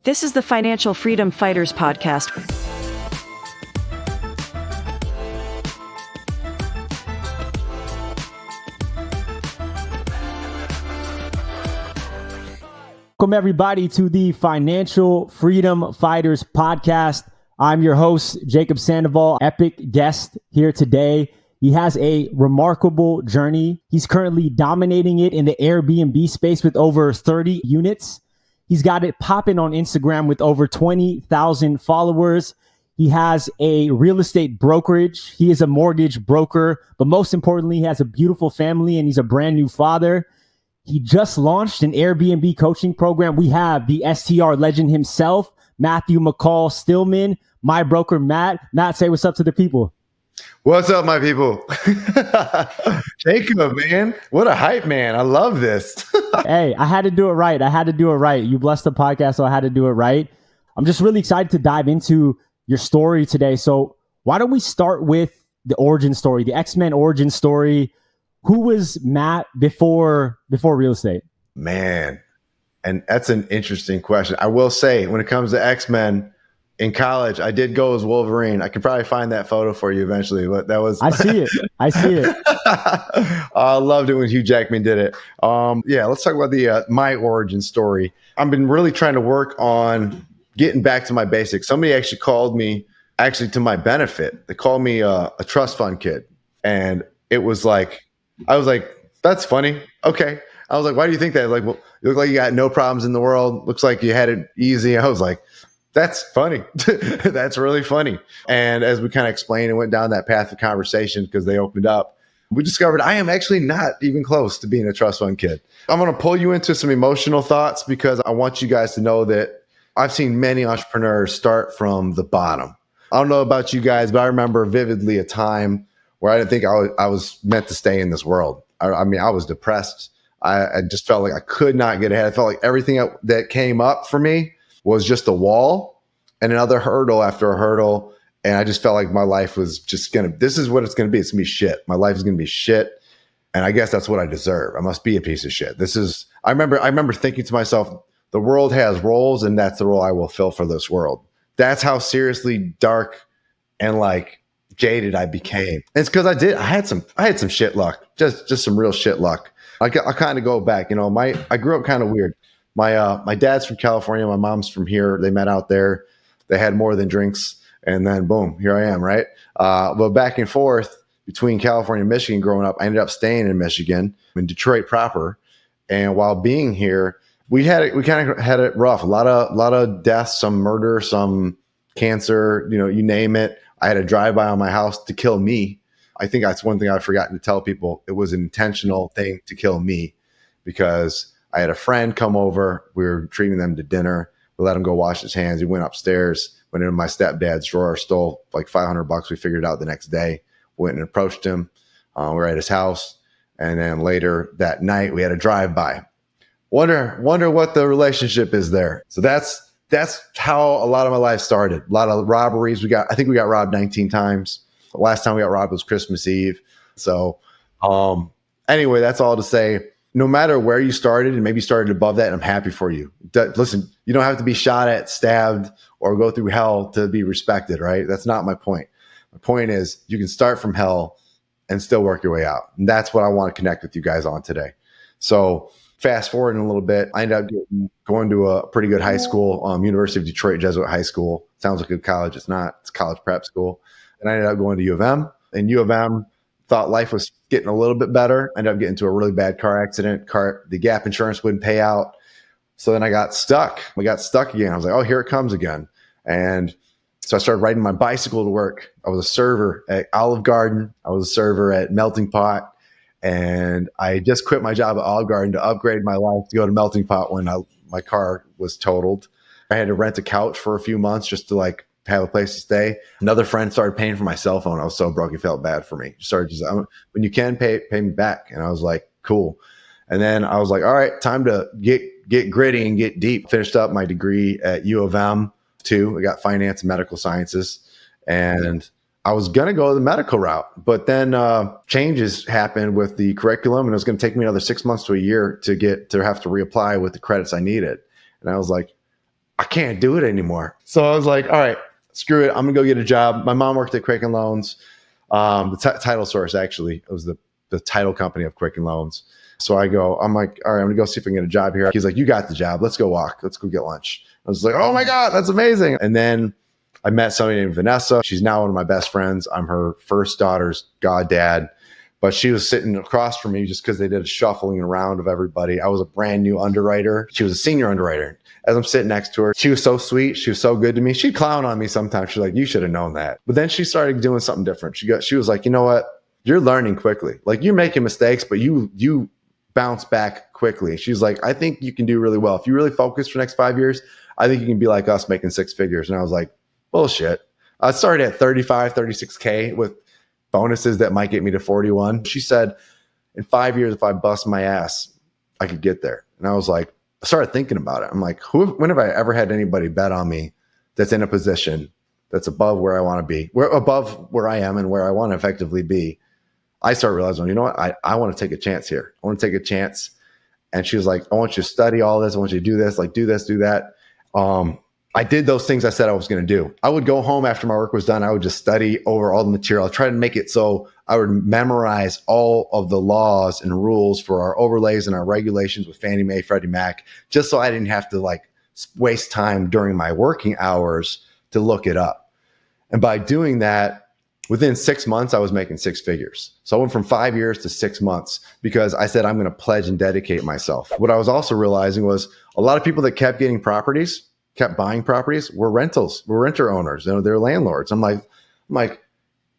This is the Financial Freedom Fighters podcast. Welcome everybody to the Financial Freedom Fighters podcast. I'm your host, Jacob Sandoval, epic guest here today. He has a remarkable journey. He's currently dominating it in the Airbnb space with over 30 units. He's got it popping on Instagram with over 20,000 followers. He has a real estate brokerage. He is a mortgage broker, but most importantly, he has a beautiful family and he's a brand new father. He just launched an Airbnb coaching program. We have the STR legend himself, Matthew McCall Stillman, my broker, Matt. Matt, say what's up to the people. What's up, my people? Jacob, man. What a hype, man. I love this. Hey, I had to do it right. You blessed the podcast, so I had to do it right. I'm just really excited to dive into your story today. So why don't we start with the origin story, the X-Men origin story? Who was Matt before real estate? Man, and that's an interesting question. I will say, when it comes to X-Men, in college, I did go as Wolverine. I can probably find that photo for you eventually, but that was... I see it. I loved it when Hugh Jackman did it. Let's talk about my origin story. I've been really trying to work on getting back to my basics. Somebody actually called me, to my benefit. They called me a trust fund kid. And it was like, I was like, that's funny. Okay. I was like, why do you think that? Like, well, you look like you got no problems in the world. Looks like you had it easy. I was like, that's funny. That's really funny. And as we kind of explained and went down that path of conversation, because they opened up, we discovered I am actually not even close to being a trust fund kid. I'm going to pull you into some emotional thoughts because I want you guys to know that I've seen many entrepreneurs start from the bottom. I don't know about you guys, but I remember vividly a time where I didn't think I was meant to stay in this world. I mean, I was depressed. I just felt like I could not get ahead. I felt like everything that came up for me was just a wall and another hurdle after a hurdle. And I just felt like my life was just this is what it's going to be. It's going to be shit. My life is going to be shit. And I guess that's what I deserve. I must be a piece of shit. I remember thinking to myself, the world has roles and that's the role I will fill for this world. That's how seriously dark and like jaded I became. And it's because I had some shit luck, just some real shit luck. I kind of go back, I grew up kind of weird. My dad's from California. My mom's from here. They met out there. They had more than drinks. And then boom, here I am, right? But back and forth between California and Michigan growing up, I ended up staying in Michigan, in Detroit proper. And while being here, we kind of had it rough. A lot of deaths, some murder, some cancer, you name it. I had a drive-by on my house to kill me. I think that's one thing I've forgotten to tell people. It was an intentional thing to kill me because I had a friend come over. We were treating them to dinner. We let him go wash his hands. He went upstairs, went into my stepdad's drawer, stole like $500. We figured it out the next day. Went and approached him. We were at his house. And then later that night, we had a drive-by. Wonder what the relationship is there. So that's how a lot of my life started. A lot of robberies. I think we got robbed 19 times. The last time we got robbed was Christmas Eve. So anyway, that's all to say. No matter where you started, and maybe you started above that, and I'm happy for you. Listen, you don't have to be shot at, stabbed, or go through hell to be respected, right? That's not my point. My point is you can start from hell and still work your way out. And that's what I want to connect with you guys on today. So fast forward in a little bit, I ended up going to a pretty good high school, University of Detroit Jesuit High School. Sounds like a college. It's not. It's college prep school. And I ended up going to U of M. And U of M, thought life was getting a little bit better. I ended up getting into a really bad car accident. The gap insurance wouldn't pay out. So then I got stuck. We got stuck again. I was like, oh, here it comes again. And so I started riding my bicycle to work. I was a server at Olive Garden. I was a server at Melting Pot. And I just quit my job at Olive Garden to upgrade my life to go to Melting Pot when my car was totaled. I had to rent a couch for a few months just to have a place to stay. Another friend started paying for my cell phone. I was so broke, he felt bad for me. When you can pay me back. And I was like, cool. And then I was like, all right, time to get gritty and get deep. Finished up my degree at U of M too. I got finance and medical sciences. And I was going to go the medical route, but then changes happened with the curriculum, and it was going to take me another 6 months to a year to have to reapply with the credits I needed. And I was like, I can't do it anymore. So I was like, all right, screw it. I'm going to go get a job. My mom worked at Quicken Loans, the title source, actually. It was the title company of Quicken Loans. So I'm like, all right, I'm going to go see if I can get a job here. He's like, you got the job. Let's go walk. Let's go get lunch. I was like, oh my God, that's amazing. And then I met somebody named Vanessa. She's now one of my best friends. I'm her first daughter's goddad. But she was sitting across from me just because they did a shuffling around of everybody. I was a brand new underwriter. She was a senior underwriter. As I'm sitting next to her, she was so sweet. She was so good to me. She'd clown on me sometimes. She's like, you should have known that. But then she started doing something different. She was like, you know what? You're learning quickly. Like, you're making mistakes, but you bounce back quickly. She's like, I think you can do really well. If you really focus for the next 5 years, I think you can be like us making six figures. And I was like, bullshit. I started at 35, 36K with bonuses that might get me to 41. She said, in 5 years, if I bust my ass, I could get there. And I was like, I started thinking about it. I'm like, when have I ever had anybody bet on me that's in a position that's above where I want to be, above where I am and where I want to effectively be? I started realizing, you know what? I want to take a chance here. I want to take a chance. And she was like, I want you to study all this. I want you to do this, like do this, do that. I did those things I said I was going to do. I would go home after my work was done. I would just study over all the material. I tried to make it so I would memorize all of the laws and rules for our overlays and our regulations with Fannie Mae, Freddie Mac, just so I didn't have to like waste time during my working hours to look it up. And by doing that, within 6 months, I was making six figures. So I went from 5 years to 6 months because I said, I'm going to pledge and dedicate myself. What I was also realizing was a lot of people that kept getting properties, kept buying properties, were rentals, were renter owners. They're landlords. I'm like,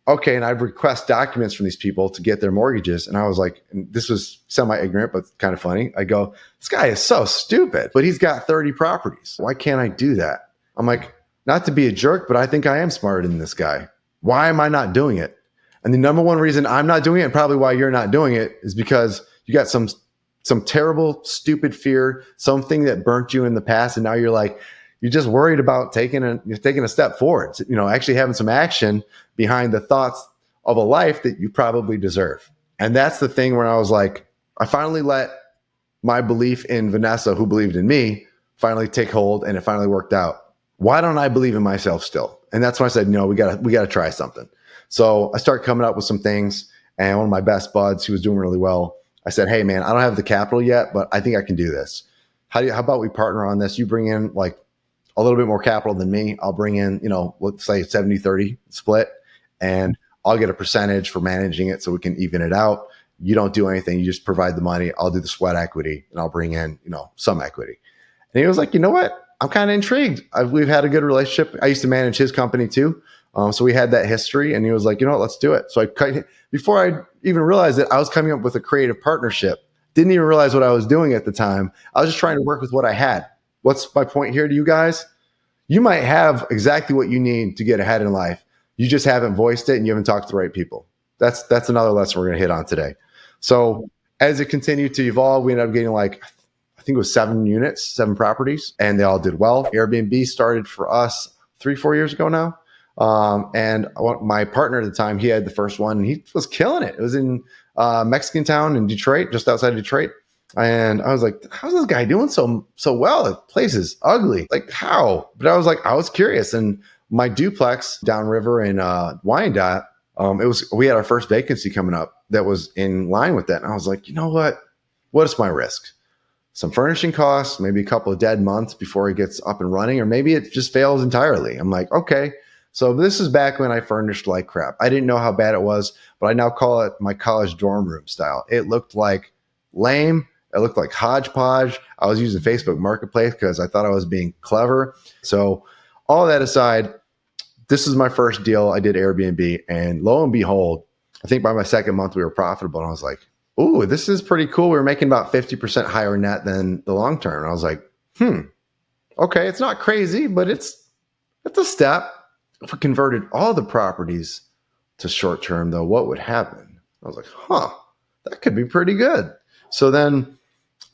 okay. And I'd request documents from these people to get their mortgages. And I was like, and this was semi-ignorant, but kind of funny. I go, this guy is so stupid, but he's got 30 properties. Why can't I do that? I'm like, not to be a jerk, but I think I am smarter than this guy. Why am I not doing it? And the number one reason I'm not doing it, and probably why you're not doing it, is because you got some terrible, stupid fear, something that burnt you in the past. And now you're just worried about taking a step forward, actually having some action behind the thoughts of a life that you probably deserve. And that's the thing where I was like, I finally let my belief in Vanessa, who believed in me, finally take hold, and it finally worked out. Why don't I believe in myself still? And that's when I said, no, we got to try something. So I started coming up with some things, and one of my best buds, who was doing really well, I said, hey man, I don't have the capital yet, but I think I can do this. How about we partner on this? You bring in like a little bit more capital than me. I'll bring in, let's say 70-30 split, and I'll get a percentage for managing it so we can even it out. You don't do anything. You just provide the money. I'll do the sweat equity, and I'll bring in, some equity. And he was like, you know what? I'm kind of intrigued. We've had a good relationship. I used to manage his company too. So we had that history, and he was like, you know what, let's do it. So before I even realized it, I was coming up with a creative partnership. Didn't even realize what I was doing at the time. I was just trying to work with what I had. What's my point here to you guys? You might have exactly what you need to get ahead in life. You just haven't voiced it, and you haven't talked to the right people. That's another lesson we're going to hit on today. So as it continued to evolve, we ended up getting I think it was 7 properties, and they all did well. Airbnb started for us 3-4 years ago now. And my partner at the time, he had the first one, and he was killing it. It was in Mexican town in Detroit, just outside of Detroit. And I was like, how's this guy doing so well? The place is ugly. Like, how? But I was curious. And my duplex downriver in Wyandotte, we had our first vacancy coming up that was in line with that. And I was like, you know what? What is my risk? Some furnishing costs, maybe a couple of dead months before it gets up and running, or maybe it just fails entirely. I'm like, okay. So this is back when I furnished like crap. I didn't know how bad it was, but I now call it my college dorm room style. It looked like lame. It looked like hodgepodge. I was using Facebook Marketplace because I thought I was being clever. So all that aside, this is my first deal. I did Airbnb, and lo and behold, I think by my second month we were profitable. And I was like, ooh, this is pretty cool. We were making about 50% higher net than the long term. And I was like, okay, it's not crazy, but it's a step. If we converted all the properties to short term, though, what would happen? I was like, that could be pretty good. So then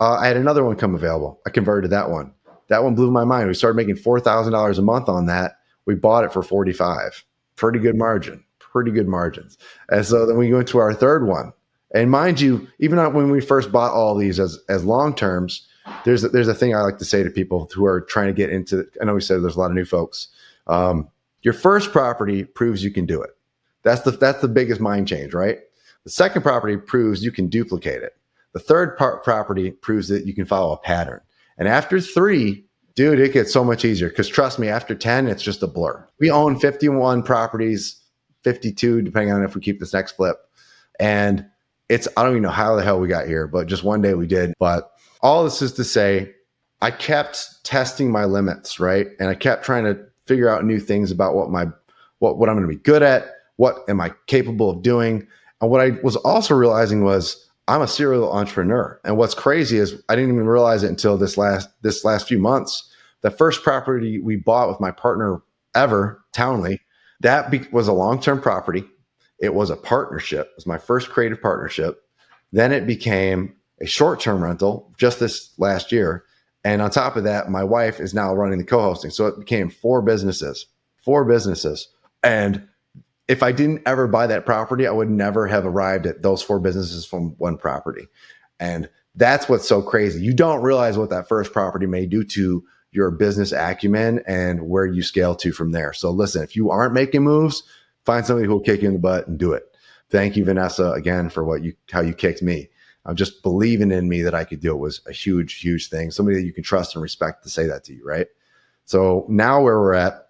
I had another one come available. I converted that one. That one blew my mind. We started making $4,000 a month on that. We bought it for $45,000. Pretty good margins. And so then we went to our third one. And mind you, even when we first bought all these as long terms, there's a thing I like to say to people who are trying to get into, I know we said there's a lot of new folks. Your first property proves you can do it. That's the biggest mind change, right? The second property proves you can duplicate it. The third property proves that you can follow a pattern. And after 3, dude, it gets so much easier, because trust me, after 10, it's just a blur. We own 51 properties, 52, depending on if we keep this next flip. And I don't even know how the hell we got here, but just one day we did. But all this is to say, I kept testing my limits, right? And I kept trying to figure out new things about what I'm going to be good at, what am I capable of doing. And what I was also realizing was I'm a serial entrepreneur. And what's crazy is I didn't even realize it until this last few months. The first property we bought with my partner ever, Townley, that was a long-term property. It was a partnership. It was my first creative partnership. Then it became a short-term rental just this last year. And on top of that, my wife is now running the co-hosting. So it became 4 businesses. And if I didn't ever buy that property, I would never have arrived at those 4 businesses from one property. And that's what's so crazy. You don't realize what that first property may do to your business acumen and where you scale to from there. So listen, if you aren't making moves, find somebody who will kick you in the butt and do it. Thank you, Vanessa, again, for how you kicked me. Just believing in me that I could do it was a huge, huge thing. Somebody that you can trust and respect to say that to you, right? So now where we're at,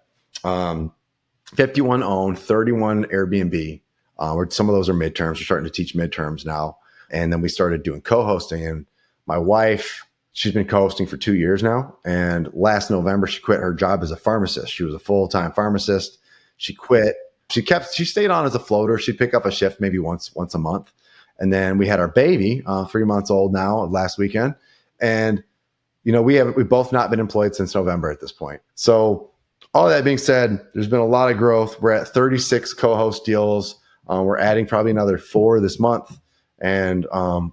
51 owned, 31 Airbnb. Where some of those are midterms. We're starting to teach midterms now. And then we started doing co-hosting. And my wife, she's been co-hosting for 2 years now. And last November, she quit her job as a pharmacist. She was a full-time pharmacist. She quit. She stayed on as a floater. She'd pick up a shift maybe once a month. And then we had our baby, 3 months old now, last weekend. And, we've both not been employed since November at this point. So all that being said, there's been a lot of growth. We're at 36 co-host deals. We're adding probably another 4 this month. And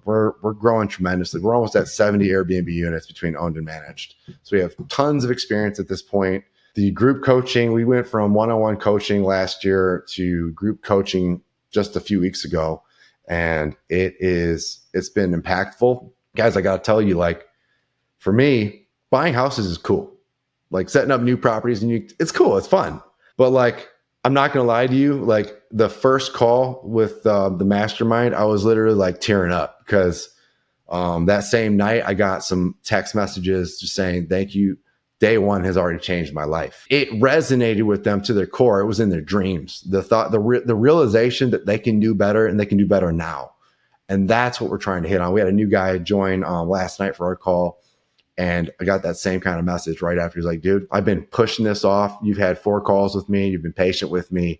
we're growing tremendously. We're almost at 70 Airbnb units between owned and managed. So we have tons of experience at this point. The group coaching, we went from one-on-one coaching last year to group coaching just a few weeks ago. And it's been impactful. Guys, I got to tell you, for me, buying houses is cool. Setting up new properties, it's cool. It's fun. But I'm not going to lie to you. The first call with the mastermind, I was literally tearing up because that same night I got some text messages just saying, thank you. Day one has already changed my life. It resonated with them to their core. It was in their dreams. The thought, the realization that they can do better and they can do better now. And that's what we're trying to hit on. We had a new guy join last night for our call. And I got that same kind of message right after. He's like, dude, I've been pushing this off. You've had 4 calls with me. You've been patient with me.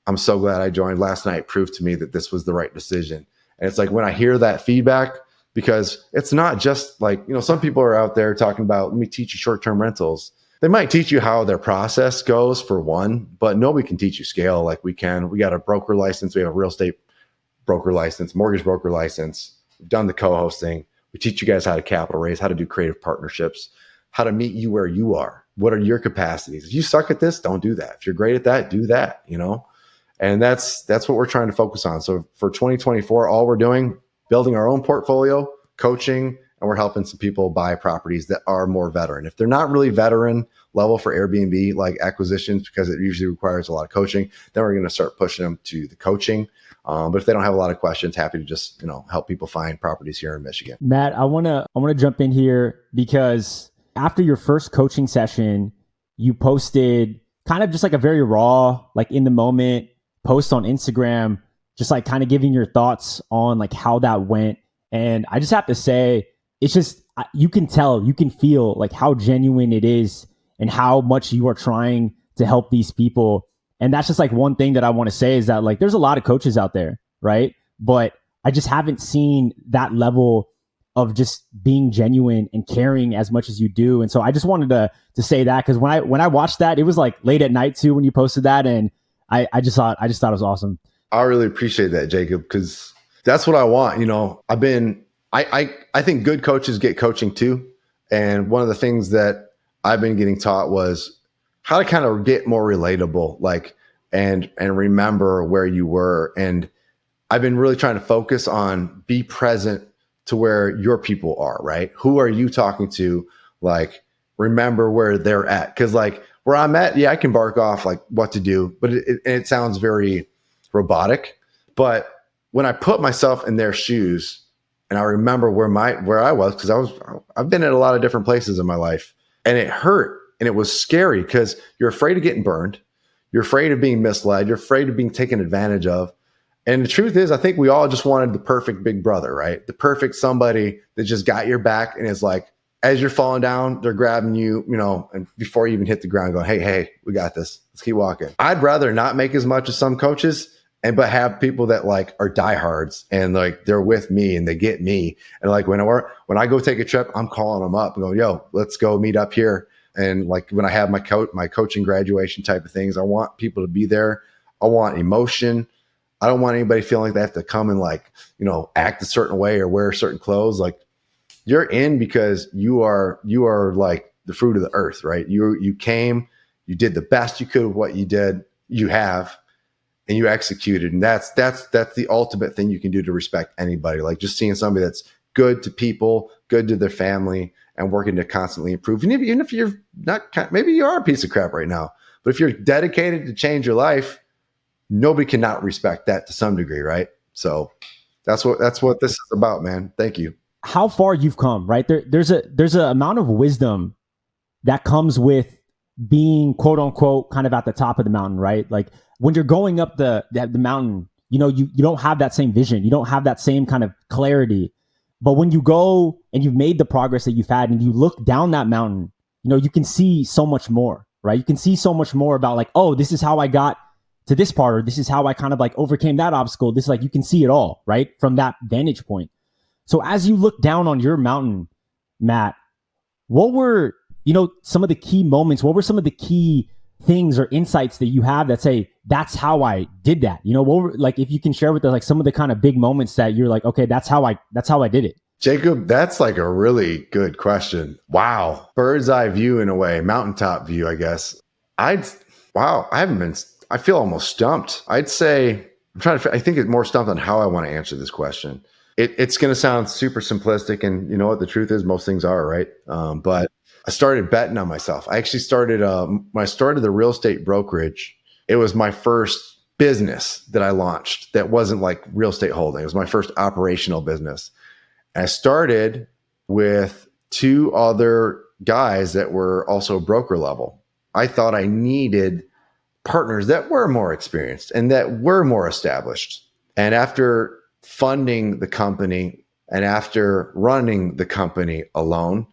I'm so glad I joined. Last night proved to me that this was the right decision. And it's when I hear that feedback, because it's not just some people are out there talking about, let me teach you short-term rentals. They might teach you how their process goes for one, but nobody can teach you scale like we can. We got a broker license. We have a real estate broker license, mortgage broker license. We've done the co-hosting. We teach you guys how to capital raise, how to do creative partnerships, how to meet you where you are. What are your capacities? If you suck at this, don't do that. If you're great at that, do that, And that's what we're trying to focus on. So for 2024, all we're doing, building our own portfolio, coaching, and we're helping some people buy properties that are more veteran. If they're not really veteran level for Airbnb, acquisitions, because it usually requires a lot of coaching, then we're going to start pushing them to the coaching. But if they don't have a lot of questions, happy to just, help people find properties here in Michigan. Matt, I want to jump in here because after your first coaching session, you posted kind of just a very raw, in the moment post on Instagram, just kind of giving your thoughts on how that went. And I just have to say, it's just, you can tell, you can feel how genuine it is and how much you are trying to help these people. And that's just one thing that I want to say is that there's a lot of coaches out there, right? But I just haven't seen that level of just being genuine and caring as much as you do. And so I just wanted to say that, because when I watched that, it was late at night too when you posted that, and I just thought it was awesome. I really appreciate that, Jacob, because that's what I want. I think good coaches get coaching too. And one of the things that I've been getting taught was how to kind of get more relatable, and remember where you were. And I've been really trying to focus on be present to where your people are, right? Who are you talking to? Like, remember where they're at. Cause like where I'm at, yeah, I can bark off like what to do, but it sounds very robotic. But when I put myself in their shoes and I remember where I was, because I've been at a lot of different places in my life, and it hurt and it was scary because you're afraid of getting burned, you're afraid of being misled, you're afraid of being taken advantage of. And the truth is, I think we all just wanted the perfect big brother, right? The perfect somebody that just got your back and is like, as you're falling down, they're grabbing you, and before you even hit the ground, going, hey, we got this. Let's keep walking. I'd rather not make as much as some coaches, but have people that like are diehards and like they're with me and they get me. And like when I go take a trip, I'm calling them up and going, yo, let's go meet up here. And like when I have my coaching graduation type of things, I want people to be there. I want emotion. I don't want anybody feeling like they have to come and like, act a certain way or wear certain clothes. Like, you're in because you are like the fruit of the earth, right? You came, you did the best you could with what you have, and you executed. And that's the ultimate thing you can do to respect anybody. Like just seeing somebody that's good to people, good to their family, and working to constantly improve. And even if you're not, maybe you are a piece of crap right now, but if you're dedicated to change your life, nobody cannot respect that to some degree, right? So that's what this is about, man. Thank you. How far you've come, right? There's an amount of wisdom that comes with being quote unquote kind of at the top of the mountain, right? Like when you're going up the mountain, you don't have that same vision. You don't have that same kind of clarity. But when you go and you've made the progress that you've had and you look down that mountain, you can see so much more, right? You can see so much more about like, oh, this is how I got to this part, or this is how I kind of like overcame that obstacle. This is like, you can see it all, right? From that vantage point. So as you look down on your mountain, Matt, what were, some of the key moments? What were some of the key things or insights that you have that say, that's how I did that? What were, like, if you can share with us, like some of the kind of big moments that you're like, okay, that's how I did it. Jacob, that's like a really good question. Wow. Bird's eye view in a way, mountaintop view, I guess. I feel almost stumped. I'd say, I think it's more stumped on how I want to answer this question. It's going to sound super simplistic, and you know what the truth is, most things are, right? But I started betting on myself. I actually started when I started the real estate brokerage. It was my first business that I launched that wasn't like real estate holding. It was my first operational business. And I started with two other guys that were also broker level. I thought I needed partners that were more experienced and that were more established. And after funding the company and after running the company alone,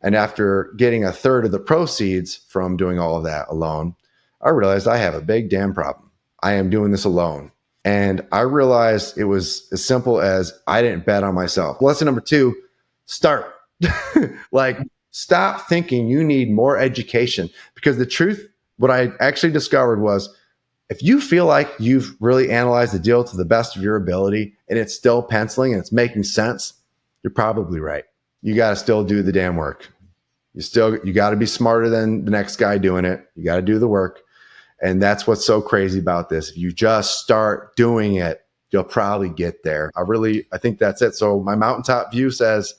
and after getting a third of the proceeds from doing all of that alone, I realized I have a big damn problem. I am doing this alone. And I realized it was as simple as I didn't bet on myself. Lesson number 2, start. Like, stop thinking you need more education, because the truth, what I actually discovered was, if you feel like you've really analyzed the deal to the best of your ability and it's still penciling and it's making sense, you're probably right. You got to still do the damn work. You got to be smarter than the next guy doing it. You got to do the work. And that's what's so crazy about this. If you just start doing it, you'll probably get there. I think that's it. So my mountaintop view says,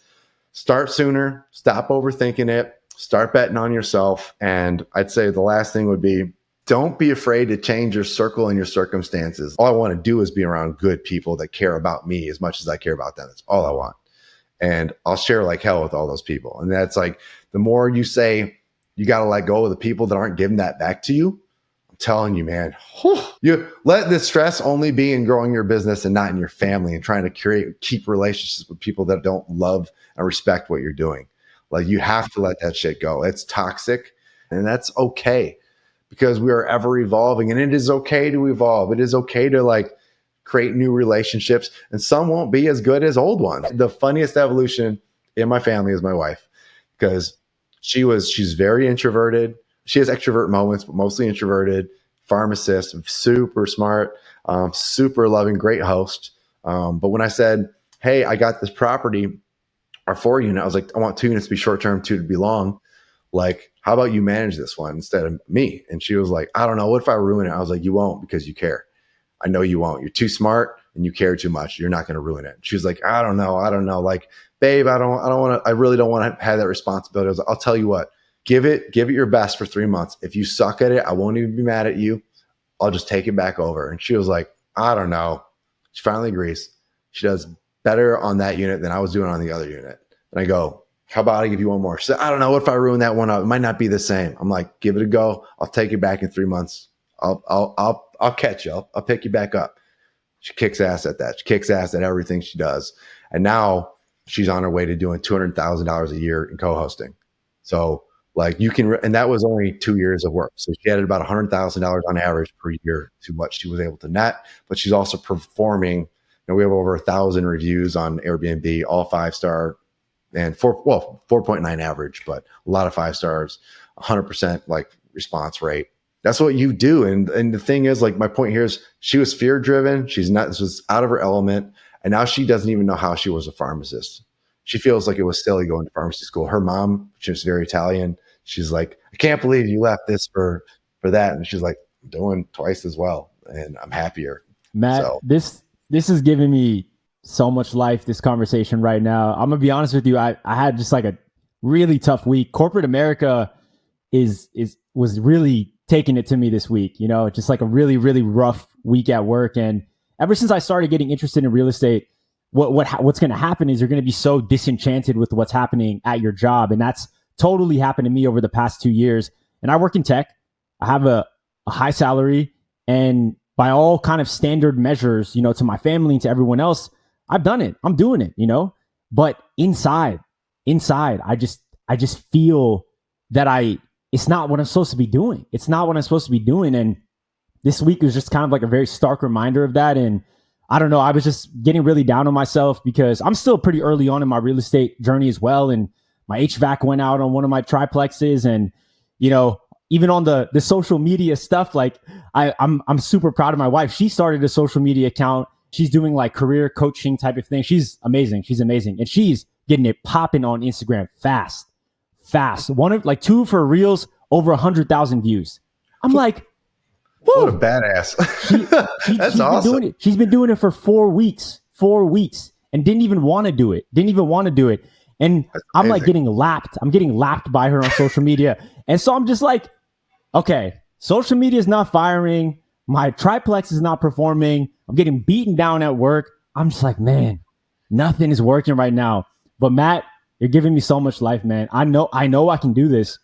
start sooner, stop overthinking it, start betting on yourself. And I'd say the last thing would be, don't be afraid to change your circle and your circumstances. All I want to do is be around good people that care about me as much as I care about them. That's all I want. And I'll share like hell with all those people. And that's like, the more you say you got to let go of the people that aren't giving that back to you, I'm telling you, man, you let the stress only be in growing your business and not in your family and trying to keep relationships with people that don't love and respect what you're doing. Like, you have to let that shit go. It's toxic, and that's okay, because we are ever evolving, and it is okay to evolve. It is okay to like create new relationships, and some won't be as good as old ones. The funniest evolution in my family is my wife, because she's very introverted. She has extrovert moments, but mostly introverted, pharmacist, super smart, super loving, great host. But when I said, hey, I got this property, our 4 unit, I was like, I want 2 units to be short-term, 2 to be long. Like, how about you manage this one instead of me? And she was like, I don't know. What if I ruin it? I was like, you won't, because you care. I know you won't. You're too smart. and you care too much, you're not going to ruin it. She was like, I don't know. Like, babe, I really don't want to have that responsibility. I was like, I'll tell you what, give it your best for 3 months. If you suck at it, I won't even be mad at you. I'll just take it back over. And she was like, I don't know. She finally agrees. She does better on that unit than I was doing on the other unit. And I go, how about I give you one more? She said, I don't know. What if I ruin that one up? It might not be the same. I'm like, give it a go. I'll take it back in 3 months. I'll catch you. I'll pick you back up. She kicks ass at that. She kicks ass at everything she does. And now she's on her way to doing $200,000 a year in co-hosting. So like you can, and that was only 2 years of work. So she added about $100,000 on average per year to what she was able to net, but she's also performing. We have over 1,000 reviews on Airbnb, all 5-star and 4.9 average, but a lot of 5 stars, 100% like response rate. That's what you do. And the thing is, like, my point here is she was fear driven. This was out of her element. And now she doesn't even know how she was a pharmacist. She feels like it was silly going to pharmacy school. Her mom, she was very Italian. She's like, I can't believe you left this for that. And she's like, I'm doing twice as well. And I'm happier. Matt, so. This is giving me so much life, this conversation right now. I'm gonna be honest with you. I had just like a really tough week. Corporate America was really taking it to me this week, just like a really, really rough week at work. And ever since I started getting interested in real estate, what's going to happen is you're going to be so disenchanted with what's happening at your job. And that's totally happened to me over the past 2 years. And I work in tech. I have a high salary, and by all kind of standard measures, to my family and to everyone else, I've done it. I'm doing it, but inside, I just feel that it's not what I'm supposed to be doing. It's not what I'm supposed to be doing. And this week was just kind of like a very stark reminder of that. And I don't know, I was just getting really down on myself because I'm still pretty early on in my real estate journey as well. And my HVAC went out on one of my triplexes. And, even on the social media stuff, like I'm super proud of my wife. She started a social media account. She's doing like career coaching type of thing. She's amazing. And she's getting it popping on Instagram fast. Two of her reels over 100,000 views. I'm like, whoa. What a badass. That's she's awesome. She's been doing it for 4 weeks, and didn't even want to do it. And I'm like getting lapped. I'm getting lapped by her on social media. And so I'm just like, okay, social media is not firing. My triplex is not performing. I'm getting beaten down at work. I'm just like, man, nothing is working right now. But Matt, you're giving me so much life, man. I know I can do this.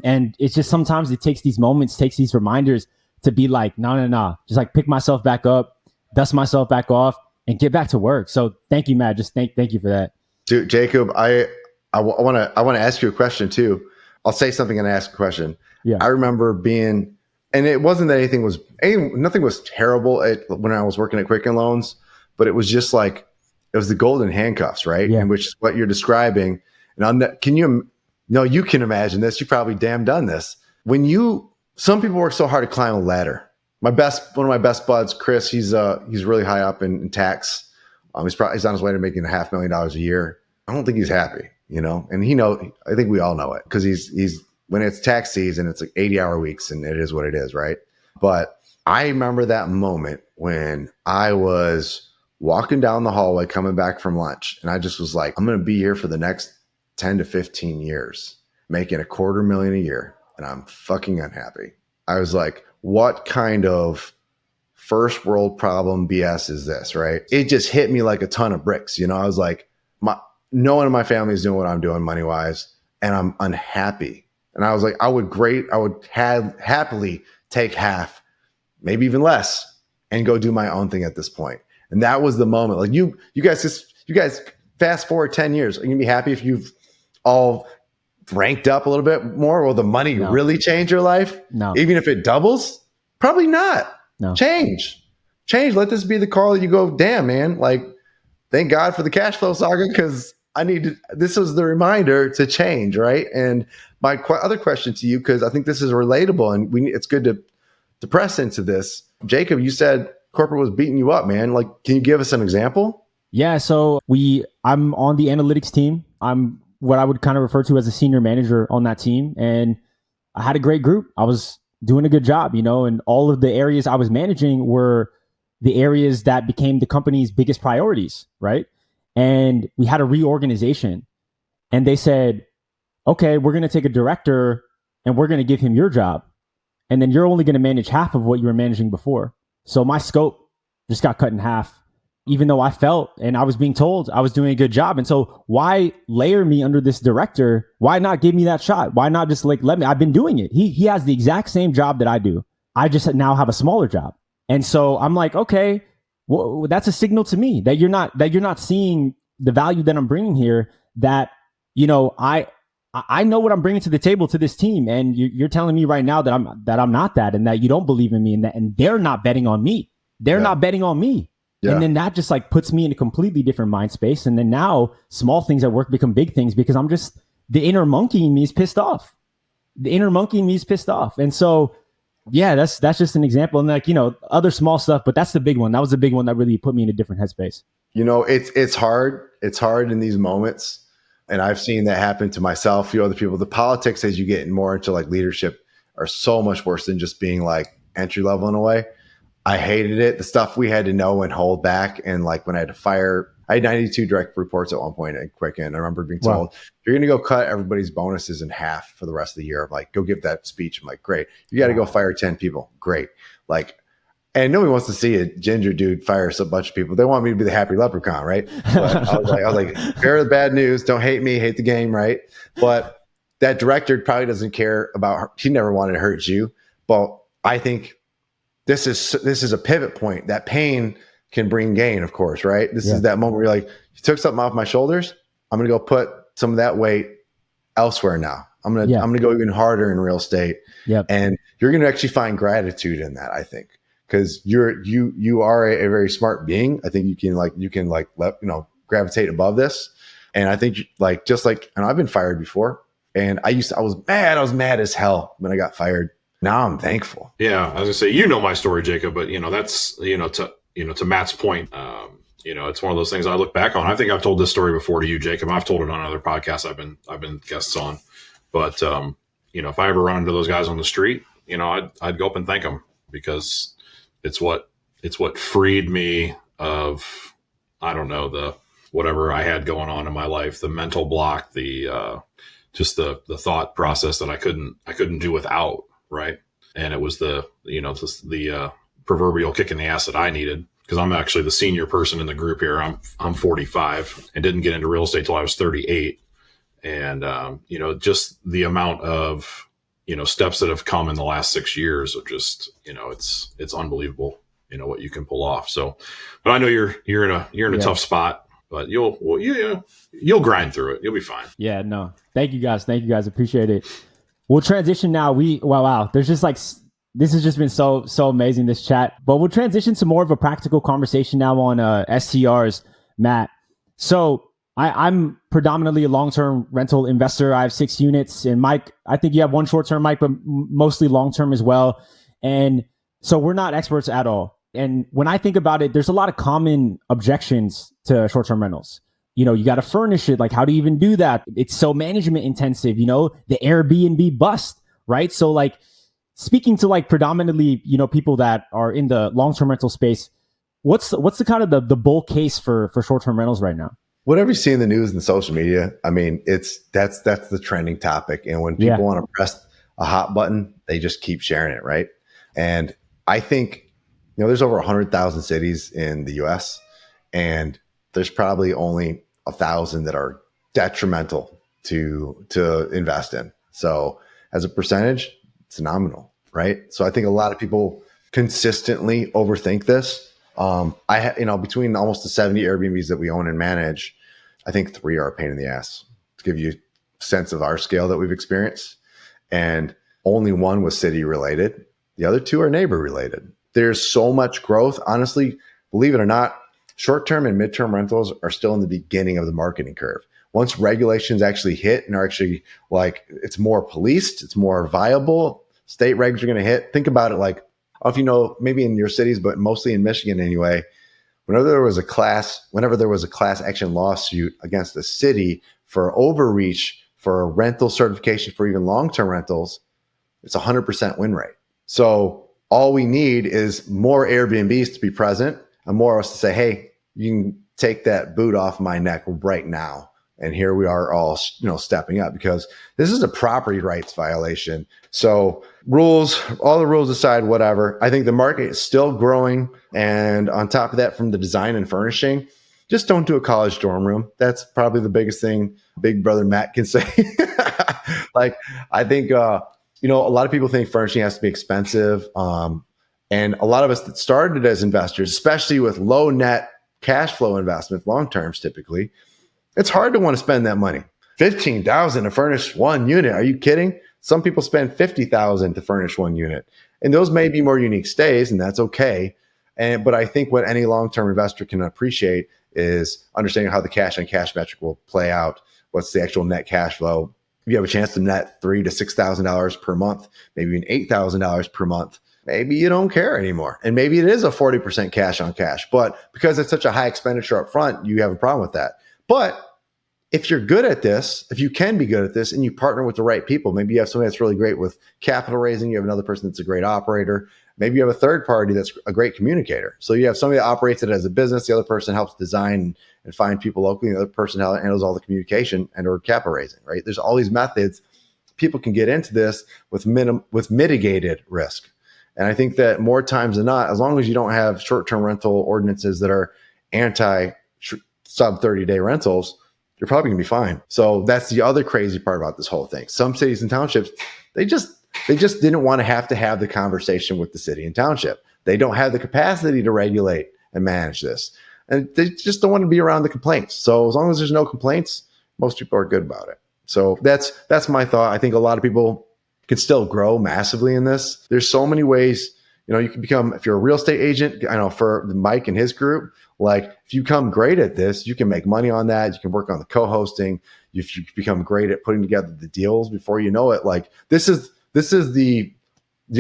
And it's just sometimes it takes these moments, takes these reminders to be like, no. Just like pick myself back up, dust myself back off, and get back to work. So thank you, Matt. Just thank you for that. Dude, Jacob, I want to ask you a question too. I'll say something and ask a question. Yeah. I remember being, and it wasn't that nothing was terrible when I was working at Quicken Loans, but it was just like, it was the golden handcuffs, right? Yeah. And which is what you're describing. And you can imagine this. You've probably damn done this. Some people work so hard to climb a ladder. One of my best buds, Chris, he's really high up in tax. He's on his way to making $500,000 a year. I don't think he's happy, and I think we all know it because he's when it's tax season, it's like 80-hour weeks and it is what it is. Right. But I remember that moment when I was walking down the hallway, coming back from lunch. And I just was like, I'm going to be here for the next 10 to 15 years, making $250,000 a year. And I'm fucking unhappy. I was like, what kind of first world problem BS is this? Right. It just hit me like a ton of bricks. I was like, no one in my family is doing what I'm doing money wise. And I'm unhappy. And I was like, I would happily take half, maybe even less, and go do my own thing at this point. And that was the moment. Like you guys fast forward 10 years. Are you gonna be happy if you've all ranked up a little bit more? Will the money really change your life? No. Even if it doubles? Probably not. No. Change. Let this be the call that you go, damn, man. Like, thank God for the cash flow saga because this was the reminder to change, right? And my other question to you, because I think this is relatable and it's good to press into this. Jacob, you said corporate was beating you up, man. Like, can you give us an example? Yeah. So I'm on the analytics team. I'm what I would kind of refer to as a senior manager on that team. And I had a great group. I was doing a good job, and all of the areas I was managing were the areas that became the company's biggest priorities, right? And we had a reorganization, and they said, okay, we're going to take a director and we're going to give him your job. And then you're only going to manage half of what you were managing before. So my scope just got cut in half, even though I felt and I was being told I was doing a good job. And so why layer me under this director? Why not give me that shot? Why not just like, let me, I've been doing it. He has the exact same job that I do. I just now have a smaller job. And so I'm like, okay, well, that's a signal to me that you're not seeing the value that I'm bringing here, that, you know, I know what I'm bringing to the table to this team, and you're telling me right now that I'm not that, and that you don't believe in me, and they're not betting on me. They're not betting on me. Yeah. And then that just like puts me in a completely different mind space. And then now small things at work become big things because I'm just, the inner monkey in me is pissed off. And so, yeah, that's just an example. And like, you know, other small stuff, but that's the big one. That was the big one that really put me in a different headspace. You know, it's hard. It's hard in these moments. And I've seen that happen to myself, a few other people. The politics as you get more into like leadership are so much worse than just being like entry level in a way. I hated it. The stuff we had to know and hold back. And like when I had to fire, I had 92 direct reports at one point at Quicken. I remember being told, you're going to go cut everybody's bonuses in half for the rest of the year. I'm like, go give that speech. I'm like, great. You got to go fire 10 people. Great. Like, and nobody wants to see a ginger dude fire a bunch of people. They want me to be the happy leprechaun, right? But I was like, bear the bad news. Don't hate me, hate the game, right? But that director probably doesn't care about her. He never wanted to hurt you. But I think this is a pivot point. That pain can bring gain, of course, right? This is that moment where you're like, you took something off my shoulders. I'm gonna go put some of that weight elsewhere now. I'm gonna go even harder in real estate. And you're gonna actually find gratitude in that, I think. Because you are a very smart being. I think you can gravitate above this. And I think and I've been fired before, and I was mad as hell when I got fired. Now I'm thankful. Yeah, I was gonna say, my story, Jacob, but that's to Matt's point. It's one of those things I look back on. I think I've told this story before to you, Jacob. I've told it on other podcasts I've been guests on. But if I ever run into those guys on the street, I'd go up and thank them, because it's what freed me of, I don't know, the whatever I had going on in my life, the mental block, the just the thought process that I couldn't do without, right? And it was the proverbial kick in the ass that I needed, because I'm actually the senior person in the group here. I'm 45 and didn't get into real estate till I was 38, and just the amount of steps that have come in the last 6 years of just, it's unbelievable, what you can pull off. So, but I know you're in a tough spot, but you'll grind through it. You'll be fine. Yeah, no. Thank you guys. Appreciate it. We'll transition now. Wow. There's just like, this has just been so amazing, this chat, but we'll transition to more of a practical conversation now on STRs, Matt. So I'm predominantly a long-term rental investor. I have 6 units, and Mike, I think you have one short-term, Mike, but mostly long-term as well. And so we're not experts at all. And when I think about it, there's a lot of common objections to short-term rentals. You got to furnish it. Like, how do you even do that? It's so management intensive, the Airbnb bust, right? So like, speaking to like predominantly, people that are in the long-term rental space, what's the kind of the bull case for short-term rentals right now? Whatever you see in the news and social media, I mean, that's the trending topic. And when people want to press a hot button, they just keep sharing it, right? And I think, there's over 100,000 cities in the US, and there's probably only 1,000 that are detrimental to invest in. So as a percentage, it's nominal, right? So I think a lot of people consistently overthink this. Between almost the 70 Airbnbs that we own and manage, I think 3 are a pain in the ass, to give you a sense of our scale that we've experienced. And only 1 was city related. The other 2 are neighbor related. There's so much growth. Honestly, believe it or not, short-term and mid-term rentals are still in the beginning of the marketing curve. Once regulations actually hit and are actually like, it's more policed, it's more viable, state regs are going to hit. Think about it like, I don't know if maybe in your cities, but mostly in Michigan anyway, whenever there was a class action lawsuit against a city for overreach for a rental certification for even long-term rentals, it's 100% win rate. So All we need is more Airbnbs to be present and more of us to say, hey, you can take that boot off my neck right now. And here we are all, stepping up, because this is a property rights violation. So rules, all the rules aside, whatever, I think the market is still growing. And on top of that, from the design and furnishing, just don't do a college dorm room. That's probably the biggest thing Big Brother Matt can say. Like, I think, a lot of people think furnishing has to be expensive. And a lot of us that started as investors, especially with low net cash flow investments, long terms typically, it's hard to want to spend that money. $15,000 to furnish one unit. Are you kidding? Some people spend $50,000 to furnish one unit. And those may be more unique stays, and that's okay. But I think what any long-term investor can appreciate is understanding how the cash on cash metric will play out. What's the actual net cash flow? If you have a chance to net $3,000 to $6,000 per month, maybe even $8,000 per month, maybe you don't care anymore. And maybe it is a 40% cash on cash. But because it's such a high expenditure up front, you have a problem with that. But if you're good at this, if you can be good at this and you partner with the right people, maybe you have somebody that's really great with capital raising, you have another person that's a great operator, maybe you have a third party that's a great communicator. So you have somebody that operates it as a business, the other person helps design and find people locally, the other person handles all the communication and or capital raising, right? There's all these methods people can get into this with mitigated risk. And I think that more times than not, as long as you don't have short-term rental ordinances that are anti sub 30-day rentals, you're probably gonna be fine. So that's the other crazy part about this whole thing. Some cities and townships, they just didn't want to have the conversation with the city and township. They don't have the capacity to regulate and manage this. And they just don't want to be around the complaints. So as long as there's no complaints, most people are good about it. So that's my thought. I think a lot of people can still grow massively in this. There's so many ways, you can become, if you're a real estate agent, I know for Mike and his group, like if you become great at this, you can make money on that. You can work on the co-hosting. If you become great at putting together the deals before you know it, like this is the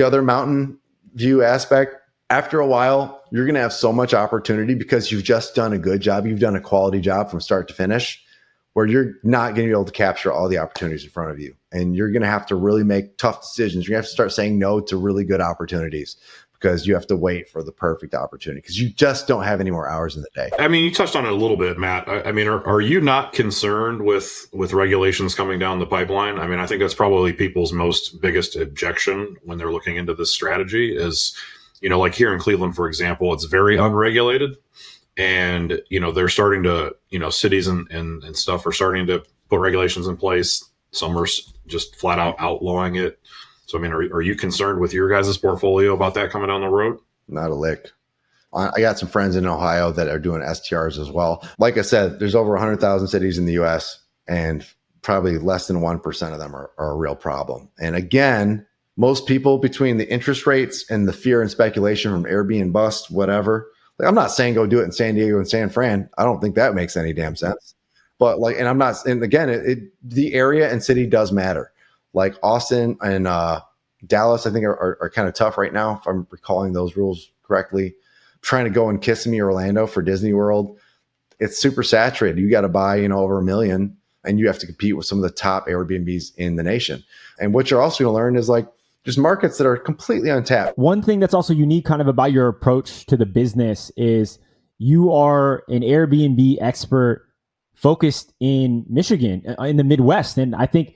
other mountain view aspect. After a while, you're going to have so much opportunity because you've just done a good job. You've done a quality job from start to finish, where you're not going to be able to capture all the opportunities in front of you. And you're going to have to really make tough decisions. You're going to have to start saying no to really good opportunities because you have to wait for the perfect opportunity because you just don't have any more hours in the day. I mean, you touched on it a little bit, Matt. I mean, are you not concerned with regulations coming down the pipeline? I mean, I think that's probably people's most biggest objection when they're looking into this strategy is, like here in Cleveland, for example, it's very unregulated. And, they're starting to, cities and stuff are starting to put regulations in place. Some are just flat out outlawing it. So, I mean, are you concerned with your guys' portfolio about that coming down the road? Not a lick. I got some friends in Ohio that are doing STRs as well. Like I said, there's over 100,000 cities in the U.S. and probably less than 1% of them are a real problem. And again, most people, between the interest rates and the fear and speculation from Airbnb bust, whatever, like I'm not saying go do it in San Diego and San Fran. I don't think that makes any damn sense. But and again, the area and city does matter. Like Austin and Dallas, I think are kind of tough right now, if I'm recalling those rules correctly. Trying to go in Kissimmee, Orlando for Disney World, it's super saturated. You got to buy, over $1 million, and you have to compete with some of the top Airbnbs in the nation. And what you're also going to learn is like there's markets that are completely untapped. One thing that's also unique kind of about your approach to the business is you are an Airbnb expert focused in Michigan, in the Midwest. And I think,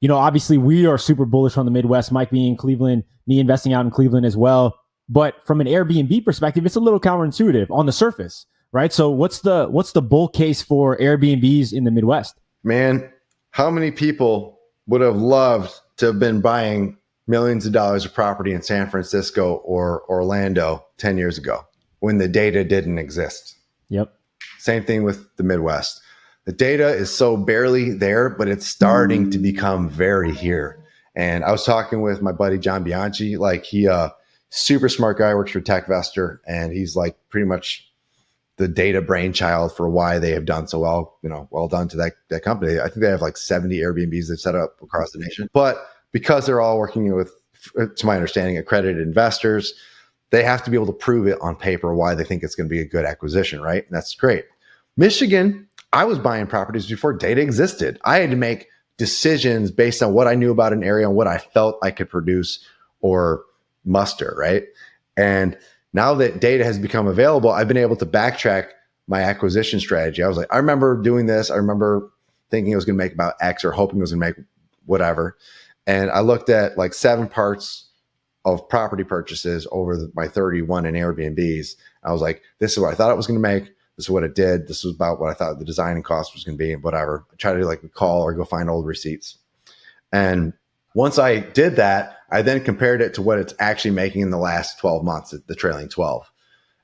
obviously we are super bullish on the Midwest, Mike being in Cleveland, me investing out in Cleveland as well. But from an Airbnb perspective, it's a little counterintuitive on the surface, right? So what's the bull case for Airbnbs in the Midwest? Man, how many people would have loved to have been buying millions of dollars of property in San Francisco or Orlando 10 years ago when the data didn't exist? Yep. Same thing with the Midwest. The data is so barely there, but it's starting to become very here. And I was talking with my buddy, John Bianchi, like he, super smart guy, works for TechVestor, and he's like pretty much the data brainchild for why they have done so well, well done to that company. I think they have like 70 Airbnbs they've set up across the nation, but because they're all working with, to my understanding, accredited investors, they have to be able to prove it on paper why they think it's going to be a good acquisition, right? And that's great. Michigan, I was buying properties before data existed. I had to make decisions based on what I knew about an area and what I felt I could produce or muster, right? And now that data has become available, I've been able to backtrack my acquisition strategy. I was like, I remember doing this. I remember thinking it was going to make about X or hoping it was going to make whatever. And I looked at like 7 parts of property purchases over my 31 in Airbnbs. I was like, this is what I thought it was going to make. This is what it did. This was about what I thought the design and cost was going to be and whatever. I try to like call or go find old receipts. And once I did that, I then compared it to what it's actually making in the last 12 months, the trailing 12.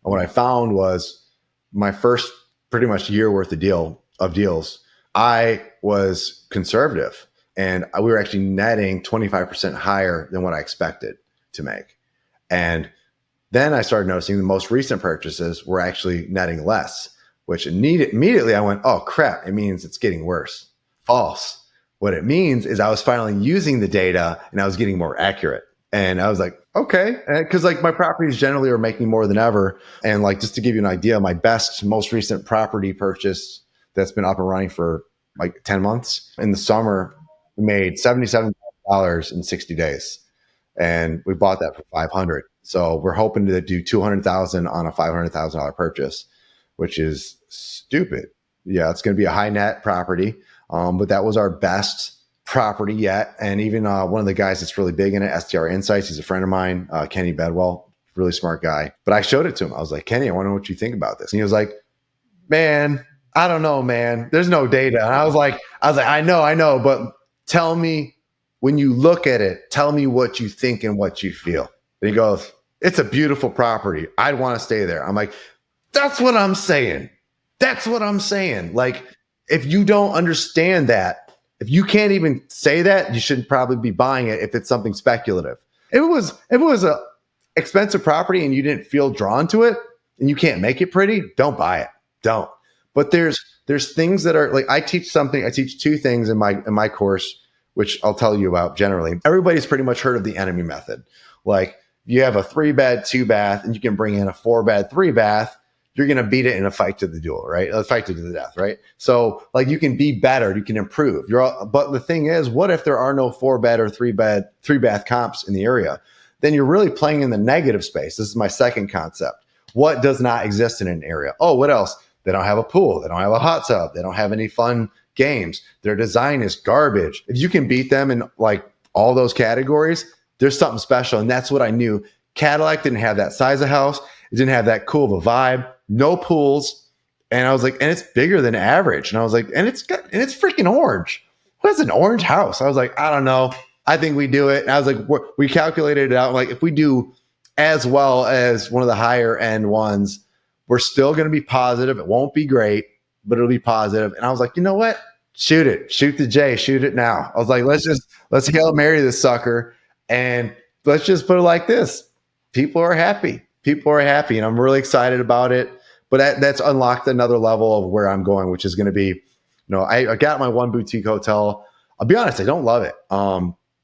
And what I found was my first pretty much year worth of deals, I was conservative and we were actually netting 25% higher than what I expected to make. And then I started noticing the most recent purchases were actually netting less, which immediately I went, oh crap, it means it's getting worse. False. What it means is I was finally using the data and I was getting more accurate. And I was like, okay, because like my properties generally are making more than ever. And like, just to give you an idea, my most recent property purchase that's been up and running for like 10 months in the summer, we made $77 in 60 days. And we bought that for 500. So we're hoping to do 200,000 on a $500,000 purchase, which is stupid. Yeah, it's going to be a high net property. But that was our best property yet. And even one of the guys that's really big in it, STR Insights, he's a friend of mine, Kenny Bedwell, really smart guy. But I showed it to him. I was like, Kenny, I want to know what you think about this. And he was like, man, I don't know, man. There's no data. And I was like, I know, but tell me when you look at it, tell me what you think and what you feel. And he goes, it's a beautiful property. I'd want to stay there. I'm like, that's what I'm saying. That's what I'm saying. Like, if you don't understand that, if you can't even say that, you shouldn't probably be buying it if it's something speculative. If it was a expensive property and you didn't feel drawn to it and you can't make it pretty, don't buy it. Don't. But there's things that are like, I teach 2 things in my course, which I'll tell you about generally. Everybody's pretty much heard of the enemy method. Like, you have a 3-bed, 2-bath, and you can bring in a 4-bed, 3-bath. You're going to beat it in a fight to the duel, right? A fight to the death, right? So like, you can be better, you can improve. But the thing is, what if there are no 4-bed or 3-bath comps in the area? Then you're really playing in the negative space. This is my second concept. What does not exist in an area? Oh, what else? They don't have a pool. They don't have a hot tub. They don't have any fun games. Their design is garbage. If you can beat them in like all those categories, there's something special. And that's what I knew. Cadillac didn't have that size of house. It didn't have that cool of a vibe. No pools. And I was like, and it's bigger than average. And I was like, and it's freaking orange. What is an orange house? I was like, I don't know. I think we do it. And I was like, we calculated it out. Like, if we do as well as one of the higher end ones, we're still going to be positive. It won't be great, but it'll be positive. And I was like, you know what? Shoot it. Shoot the J. Shoot it now. I was like, let's Hail Mary this sucker. And let's just put it like this. People are happy. People are happy. And I'm really excited about it. But that's unlocked another level of where I'm going, which is going to be, I got my one boutique hotel. I'll be honest, I don't love it.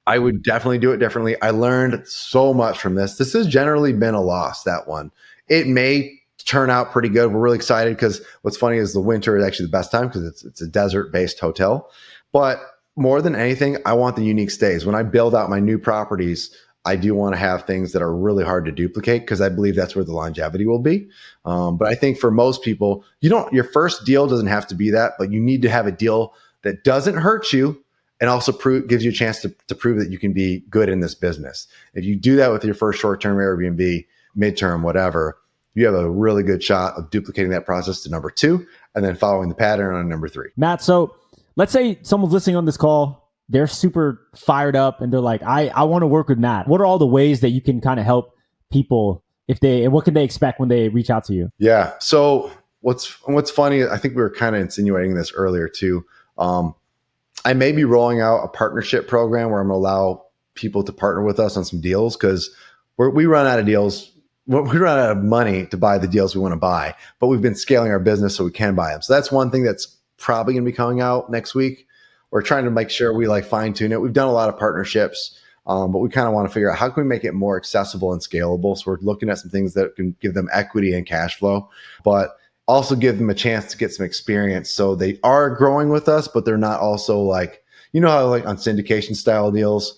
I would definitely do it differently. I learned so much from this. This has generally been a loss, that one. It may turn out pretty good. We're really excited because what's funny is the winter is actually the best time because it's a desert-based hotel. But more than anything, I want the unique stays. When I build out my new properties, I do want to have things that are really hard to duplicate because I believe that's where the longevity will be. But I think for most people, your first deal doesn't have to be that, but you need to have a deal that doesn't hurt you and also gives you a chance to prove that you can be good in this business. If you do that with your first short-term Airbnb, midterm, whatever, you have a really good shot of duplicating that process to number 2 and then following the pattern on number 3. Matt, so let's say someone's listening on this call. They're super fired up and they're like, I want to work with Matt. What are all the ways that you can kind of help people and what can they expect when they reach out to you? Yeah. So what's funny, I think we were kind of insinuating this earlier too. I may be rolling out a partnership program where I'm going to allow people to partner with us on some deals because we run out of deals. We run out of money to buy the deals we want to buy, but we've been scaling our business so we can buy them. So that's one thing that's probably going to be coming out next week. We're trying to make sure we fine tune it. We've done a lot of partnerships, but we kind of want to figure out how can we make it more accessible and scalable. So we're looking at some things that can give them equity and cash flow, but also give them a chance to get some experience. So they are growing with us, but they're not also how on syndication style deals,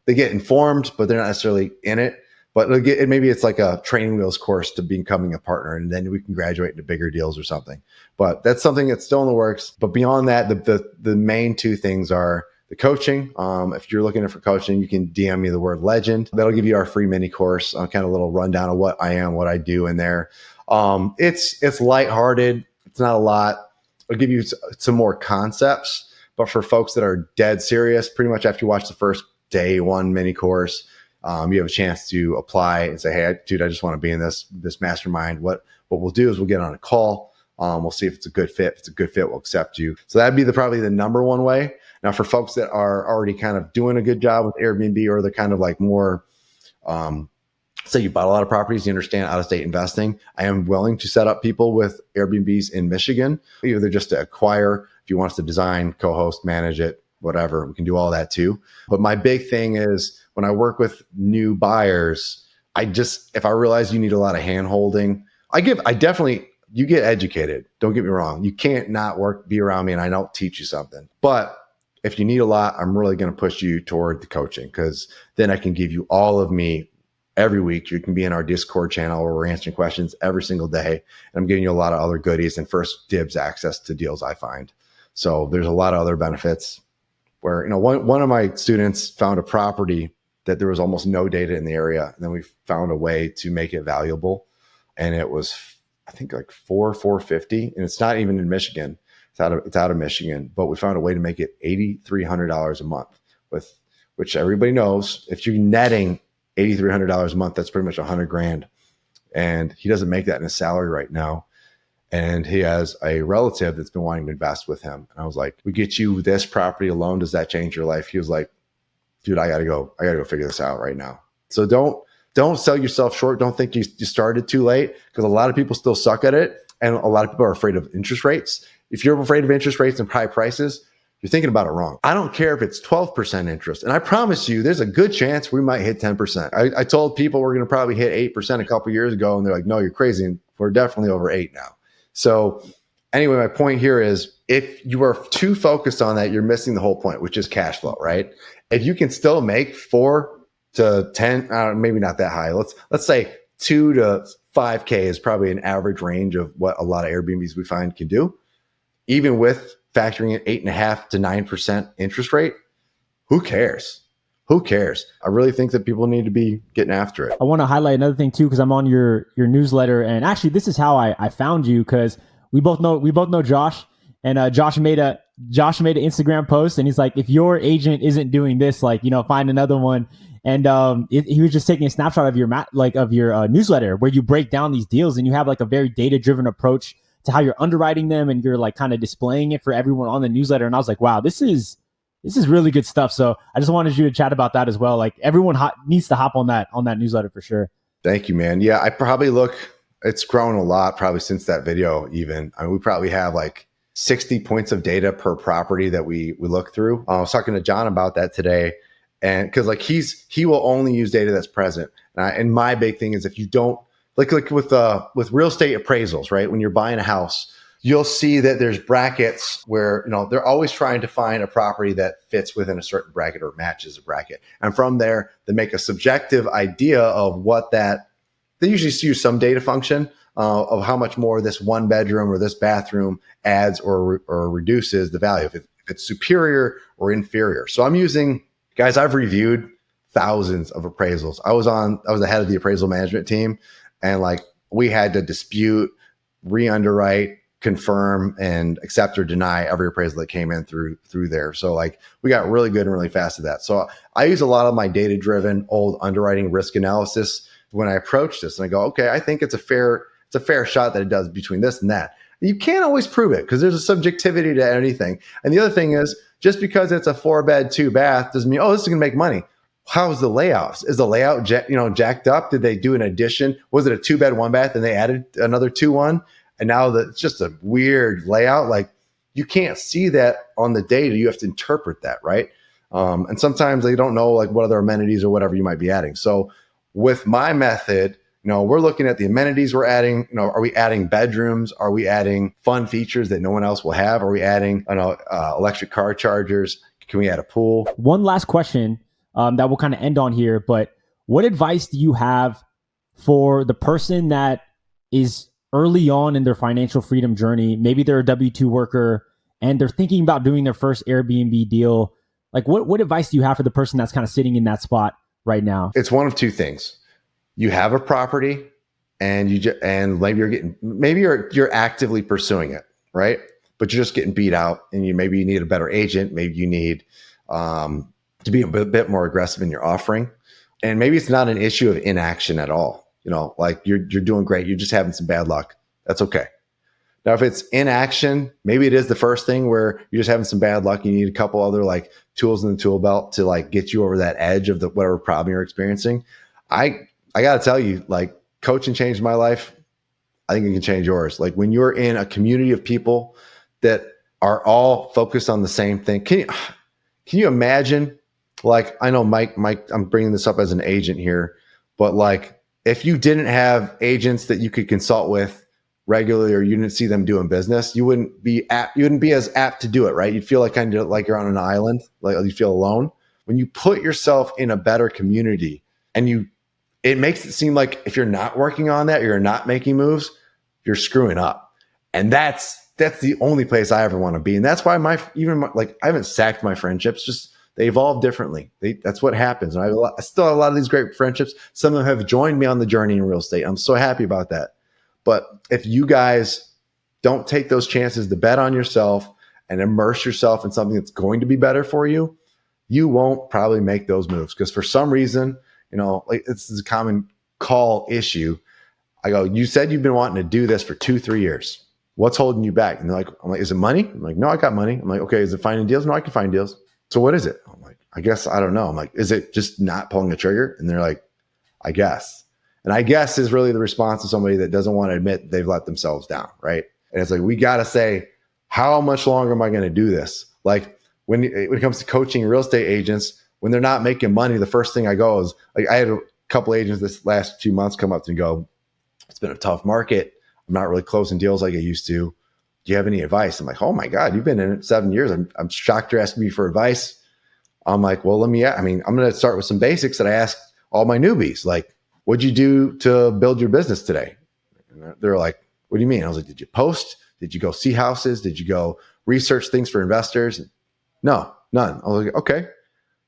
they get informed, but they're not necessarily in it. But maybe it's like a training wheels course to becoming a partner, and then we can graduate into bigger deals or something. But that's something that's still in the works. But beyond that, the main two things are the coaching. If you're looking for coaching, you can DM me the word legend. That'll give you our free mini course, kind of a little rundown of what I am, what I do in there. It's lighthearted. It's not a lot. I'll give you some more concepts, but for folks that are dead serious, pretty much after you watch the first day one mini course, you have a chance to apply and say, hey, dude, I just want to be in this mastermind. What we'll do is we'll get on a call. We'll see if it's a good fit. If it's a good fit, we'll accept you. So that'd be probably the number one way. Now, for folks that are already kind of doing a good job with Airbnb, or they're kind of like more, say you bought a lot of properties, you understand out-of-state investing, I am willing to set up people with Airbnbs in Michigan, either just to acquire, if you want us to design, co-host, manage it, whatever, we can do all that too. But my big thing is when I work with new buyers, if I realize you need a lot of hand-holding, you get educated. Don't get me wrong. You can't not be around me and I don't teach you something. But if you need a lot, I'm really going to push you toward the coaching, because then I can give you all of me every week. You can be in our Discord channel where we're answering questions every single day. And I'm giving you a lot of other goodies and first dibs access to deals I find. So there's a lot of other benefits where, one of my students found a property that there was almost no data in the area. And then we found a way to make it valuable. And it was, I think, like $450. And it's not even in Michigan. It's out of Michigan, but we found a way to make it $8,300 a month, which everybody knows if you're netting $8,300 a month, that's pretty much $100,000. And he doesn't make that in his salary right now. And he has a relative that's been wanting to invest with him. And I was like, we get you this property alone. Does that change your life? He was like, dude, I gotta go figure this out right now. So don't sell yourself short. Don't think you started too late, because a lot of people still suck at it. And a lot of people are afraid of interest rates. If you're afraid of interest rates and high prices, you're thinking about it wrong. I don't care if it's 12% interest. And I promise you, there's a good chance we might hit 10%. I told people we're going to probably hit 8% a couple years ago. And they're like, no, you're crazy. And we're definitely over 8 now. So anyway, my point here is if you are too focused on that, you're missing the whole point, which is cash flow, right? If you can still make 4 to 10, maybe not that high. Let's say 2 to 5K is probably an average range of what a lot of Airbnbs we find can do. Even with factoring in 8.5% to 9% interest rate, who cares? Who cares? I really think that people need to be getting after it. I want to highlight another thing too, because I'm on your newsletter, and actually this is how I found you, because we both know Josh, and Josh made an Instagram post, and he's like, if your agent isn't doing this, find another one. And he was just taking a snapshot of your newsletter, where you break down these deals, and you have like a very data-driven approach to how you're underwriting them, and you're like kind of displaying it for everyone on the newsletter. And I was like, wow, this is really good stuff. So I just wanted you to chat about that as well. Like everyone needs to hop on that newsletter for sure. Thank you, man. Yeah, it's grown a lot probably since that video even. I mean, we probably have like 60 points of data per property that we look through. I was talking to John about that today. And because he will only use data that's present. And my big thing is, if you don't, like with real estate appraisals, right? When you're buying a house, you'll see that there's brackets where, they're always trying to find a property that fits within a certain bracket or matches a bracket. And from there, they make a subjective idea of they usually use some data function of how much more this one bedroom or this bathroom adds or reduces the value, if it's superior or inferior. So I've reviewed thousands of appraisals. I was the head of the appraisal management team, and we had to dispute, re-underwrite, confirm, and accept or deny every appraisal that came in through there. So we got really good and really fast at that. So I use a lot of my data-driven old underwriting risk analysis when I approach this, and I go, okay, I think it's a fair shot that it does between this and that. And you can't always prove it, because there's a subjectivity to anything. And the other thing is, just because it's a 4-bed, 2-bath doesn't mean, this is going to make money. How's the layout? Is the layout jacked up? Did they do an addition? Was it a 2-bed, 1-bath and they added another 2-1? And now it's just a weird layout. You can't see that on the data. You have to interpret that, right? And sometimes they don't know what other amenities or whatever you might be adding. So with my method, we're looking at the amenities we're adding. Are we adding bedrooms? Are we adding fun features that no one else will have? Are we adding electric car chargers? Can we add a pool? One last question that we'll kind of end on here, but what advice do you have for the person that is early on in their financial freedom journey? Maybe they're a W-2 worker and they're thinking about doing their first Airbnb deal. Like what advice do you have for the person that's kind of sitting in that spot right now? It's one of two things. You have a property and maybe you're actively pursuing it, right? But you're just getting beat out, and maybe you need a better agent. Maybe you need to be a bit more aggressive in your offering. And maybe it's not an issue of inaction at all. Like you're doing great. You're just having some bad luck. That's okay. Now, if it's inaction, maybe it is the first thing where you're just having some bad luck. You need a couple other like tools in the tool belt to like get you over that edge of whatever problem you're experiencing. I got to tell you, like, coaching changed my life. I think it can change yours. Like when you're in a community of people that are all focused on the same thing. Can you imagine? Like, I know Mike, I'm bringing this up as an agent here, but like if you didn't have agents that you could consult with regularly, or you didn't see them doing business, you wouldn't be as apt to do it, right? You'd feel like kind of like you're on an island, like you feel alone. When you put yourself in a better community and it makes it seem like if you're not working on that, you're not making moves, you're screwing up. And that's the only place I ever want to be. And that's why I haven't sacked my friendships, just they evolve differently. That's what happens. And I still have a lot of these great friendships. Some of them have joined me on the journey in real estate. I'm so happy about that. But if you guys don't take those chances to bet on yourself and immerse yourself in something that's going to be better for you, you won't probably make those moves. Because for some reason, like this is a common call issue. I go, you said you've been wanting to do this for 2-3 years. What's holding you back? And I'm like, is it money? I'm like, no, I got money. I'm like, okay, is it finding deals? No, I can find deals. So what is it? I'm like, I guess, I don't know. I'm like, is it just not pulling the trigger? And they're like, I guess. And I guess is really the response of somebody that doesn't want to admit they've let themselves down, right? And it's like, we got to say, how much longer am I going to do this? Like when it comes to coaching real estate agents, when they're not making money, the first thing I go is, like, I had a couple agents this last few months come up to me and go, it's been a tough market. I'm not really closing deals like I used to. Do you have any advice? I'm like, oh my God, you've been in it 7 years. I'm shocked you're asking me for advice. I'm like, well, I'm going to start with some basics that I ask all my newbies. Like, what'd you do to build your business today? And they're like, what do you mean? I was like, did you post? Did you go see houses? Did you go research things for investors? No, none. I was like, okay.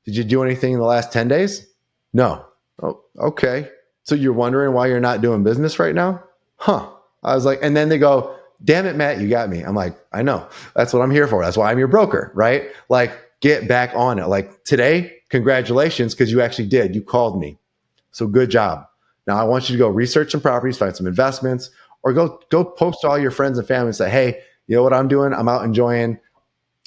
Did you do anything in the last 10 days? No. Oh, okay. So you're wondering why you're not doing business right now? Huh. I was like, and then they go, damn it, Matt, you got me. I'm like, I know. That's what I'm here for. That's why I'm your broker, right? Like, get back on it. Like today, congratulations, because you actually did. You called me. So good job. Now I want you to go research some properties, find some investments, or go post to all your friends and family and say, hey, you know what I'm doing? I'm out enjoying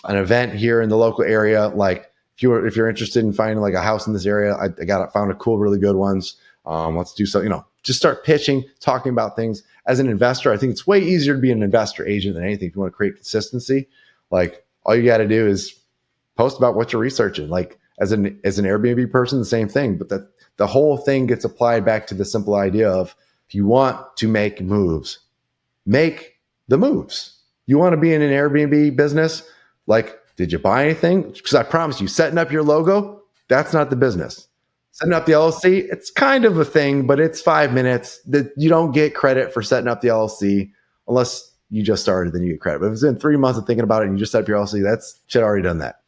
an event here in the local area. Like if you're interested in finding like a house in this area, I found a cool, really good ones. Let's do so, just start pitching, talking about things. As an investor, I think it's way easier to be an investor agent than anything. If you want to create consistency, like all you got to do is post about what you're researching. Like as an Airbnb person, the same thing, but the whole thing gets applied back to the simple idea of, if you want to make moves, make the moves. You want to be in an Airbnb business? Like, did you buy anything? Because I promise you, setting up your logo, that's not the business. Setting up the LLC, it's kind of a thing, but it's 5 minutes. That you don't get credit for setting up the LLC unless you just started, then you get credit. But if it's in 3 months of thinking about it and you just set up your LLC, that's shit already done that.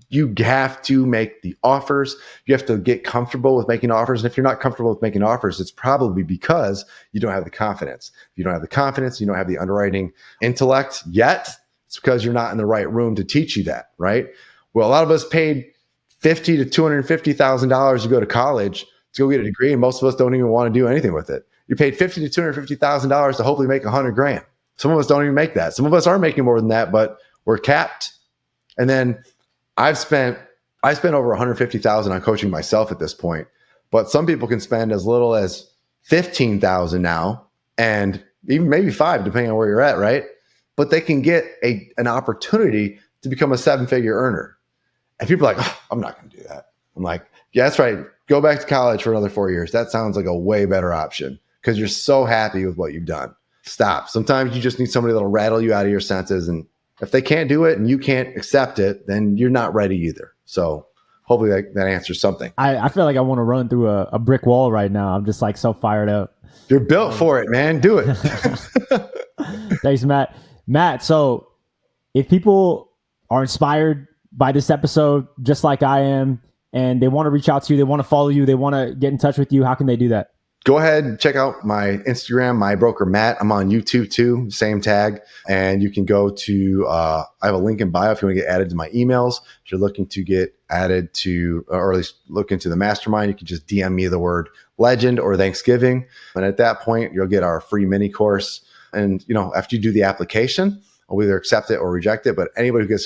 You have to make the offers. You have to get comfortable with making offers. And if you're not comfortable with making offers, it's probably because you don't have the confidence. If you don't have the confidence, you don't have the underwriting intellect yet, it's because you're not in the right room to teach you that, right? Well, a lot of us paid $50,000 to $250,000 to go to college to go get a degree, and most of us don't even want to do anything with it. You paid $50,000 to $250,000 to hopefully make $100,000. Some of us don't even make that. Some of us are making more than that, but we're capped. And then I spent over $150,000 on coaching myself at this point, but some people can spend as little as $15,000 now, and even maybe $5,000, depending on where you're at, right? But they can get an opportunity to become a 7-figure earner. And people are like, oh, I'm not going to do that. I'm like, yeah, that's right. Go back to college for another 4 years. That sounds like a way better option because you're so happy with what you've done. Stop. Sometimes you just need somebody that'll rattle you out of your senses. And if they can't do it and you can't accept it, then you're not ready either. So hopefully that answers something. I feel like I want to run through a brick wall right now. I'm just like so fired up. You're built for it, man. Do it. Thanks, Matt. Matt, so if people are inspired by this episode, just like I am, and they want to reach out to you, they want to follow you, they want to get in touch with you, how can they do that? Go ahead and check out my Instagram, my broker Matt. I'm on YouTube too, same tag. And you can go to, I have a link in bio if you want to get added to my emails. If you're looking to get added to, or at least look into the mastermind, you can just DM me the word legend or Thanksgiving. And at that point, you'll get our free mini course. And, after you do the application, I'll either accept it or reject it. But anybody who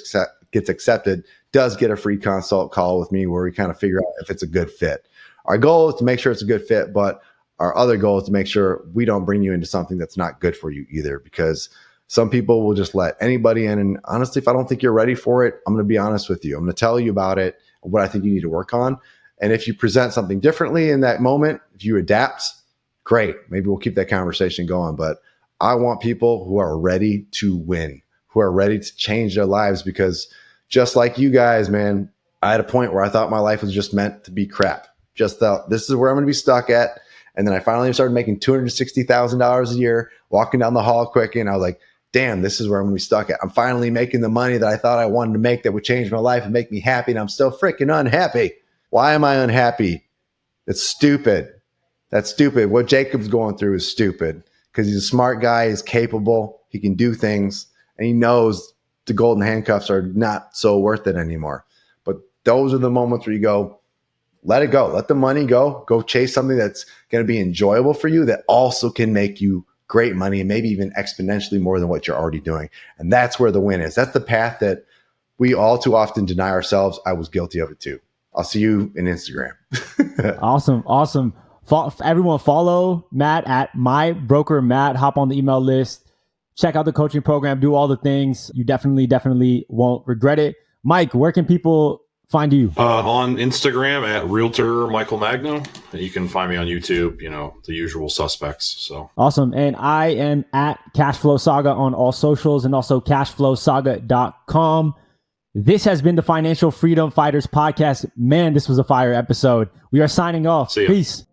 gets accepted does get a free consult call with me where we kind of figure out if it's a good fit. Our goal is to make sure it's a good fit, but our other goal is to make sure we don't bring you into something that's not good for you either, because some people will just let anybody in. And honestly, if I don't think you're ready for it, I'm going to be honest with you. I'm going to tell you about it, what I think you need to work on. And if you present something differently in that moment, if you adapt, great. Maybe we'll keep that conversation going. But I want people who are ready to win, who are ready to change their lives, because just like you guys, man, I had a point where I thought my life was just meant to be crap. Just thought this is where I'm going to be stuck at. And then I finally started making $260,000 a year, walking down the hall quick. And I was like, damn, this is where I'm going to be stuck at. I'm finally making the money that I thought I wanted to make that would change my life and make me happy. And I'm still freaking unhappy. Why am I unhappy? It's stupid. That's stupid. What Jacob's going through is stupid, because he's a smart guy. He's capable. He can do things. And he knows the golden handcuffs are not so worth it anymore. But those are the moments where you go, let it go. Let the money go. Go chase something that's going to be enjoyable for you that also can make you great money and maybe even exponentially more than what you're already doing. And that's where the win is. That's the path that we all too often deny ourselves. I was guilty of it too. I'll see you in Instagram. Awesome. Everyone follow Matt at my broker Matt. Hop on the email list. Check out the coaching program. Do all the things. You definitely won't regret it. Mike, where can people find you? On Instagram at Realtor Michael Magno. You can find me on YouTube, the usual suspects. So awesome. And I am at Cashflow Saga on all socials, and also cashflowsaga.com. This has been the Financial Freedom Fighters podcast. Man, this was a fire episode. We are signing off. See ya. Peace.